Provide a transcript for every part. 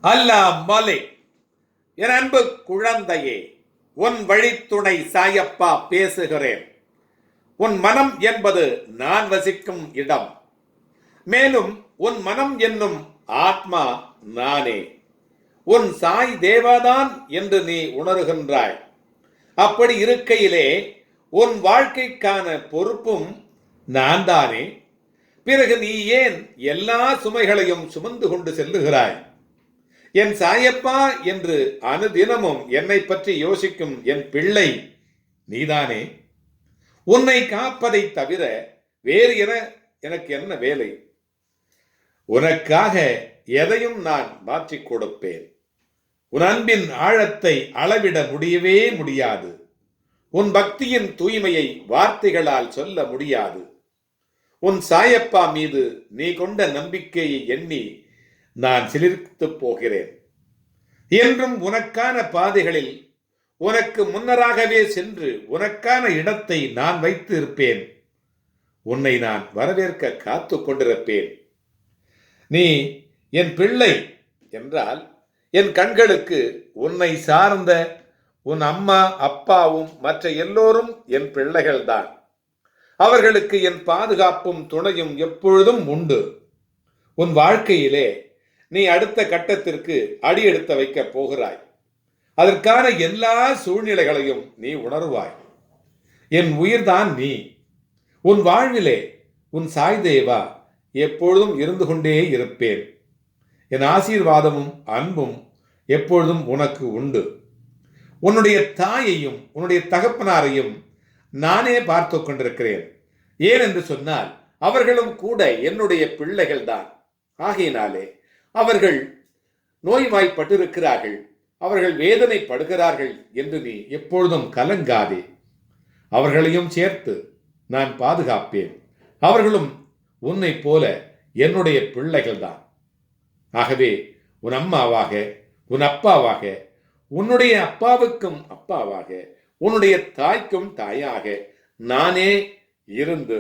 அல்லாஹ் மலிக். என் அன்பு குழந்தையே, உன் வழித்துணை சாயப்பா பேசுகிறேன். உன் மனம் என்பது நான் வசிக்கும் இடம். மேலும் உன் மனம் என்னும் ஆத்மா நானே. உன் சாய் தேவாதான் என்று நீ உணர்கின்றாய். அப்படி இருக்கையிலே உன் வாழ்க்கைக்கான பொறுப்பும் நான் தானே. பிறகு நீ ஏன் எல்லா சுமைகளையும் சுமந்து கொண்டு செல்லுகிறாய்? என் சாயப்பா என்று அனுதினமும் என்னை பற்றி யோசிக்கும் என் பிள்ளை நீதானே. உன்னை காப்பதை தவிர வேறு எனக்கு என்ன வேலை? உனக்காக எதையும் நான் மாற்றிக் கொடுப்பேன். உன் அன்பின் ஆழத்தை அளவிட முடியவே முடியாது. உன் பக்தியின் தூய்மையை வார்த்தைகளால் சொல்ல முடியாது. உன் சாயப்பா மீது நீ கொண்ட நம்பிக்கையை எண்ணி நான் சிலிர்த்து போகிறேன். என்றும் உனக்கான பாதைகளில் உனக்கு முன்னராகவே சென்று உனக்கான இடத்தை நான் வைத்து இருப்பேன். உன்னை நான் வரவேற்க காத்து கொண்டிருப்பேன். நீ என் பிள்ளை என்றால் என் கண்களுக்கு உன்னை சார்ந்த உன் அம்மா அப்பாவும் மற்ற எல்லோரும் என் பிள்ளைகள்தான். அவர்களுக்கு என் பாதுகாப்பும் துணையும் எப்பொழுதும் உண்டு. உன் வாழ்க்கையிலே நீ அடுத்த கட்டத்திற்கு அடி எடுத்து வைக்கப் போகிறாய். அதற்கான எல்லா சூழ்நிலைகளையும் நீ உணர்வாய். என் உயிர்தான் நீ. உன் வாழ்விலே உன் சாய் தேவா எப்பொழுதும் இருந்து கொண்டே இருப்பேன். என் ஆசீர்வாதமும் அன்பும் எப்பொழுதும் உனக்கு உண்டு. உன்னுடைய தாயையும் உன்னுடைய தகப்பனாரையும் நானே பார்த்து கொண்டிருக்கிறேன். ஏன் என்று சொன்னால் அவர்களும் கூட என்னுடைய பிள்ளைகள் தான். ஆகையினாலே அவர்கள் நோய்வாய்ப்பட்டிருக்கிறார்கள், அவர்கள் வேதனைப்படுகிறார்கள் என்று நீ எப்பொழுதும் கலங்காதே. அவர்களையும் சேர்த்து நான் பாதுகாப்பேன். அவர்களும் உன்னை போல என்னுடைய பிள்ளைகள் தான். ஆகவே உன் அம்மாவாக, உன் அப்பாவாக, உன்னுடைய அப்பாவுக்கும் அப்பாவாக, உன்னுடைய தாய்க்கும் தாயாக நானே இருந்து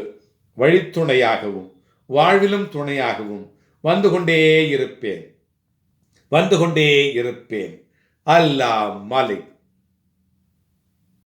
வழித்துணையாகவும் வாழ்விலும் துணையாகவும் வந்து கொண்டே இருப்பேன். அல்லாஹ் மலிக்.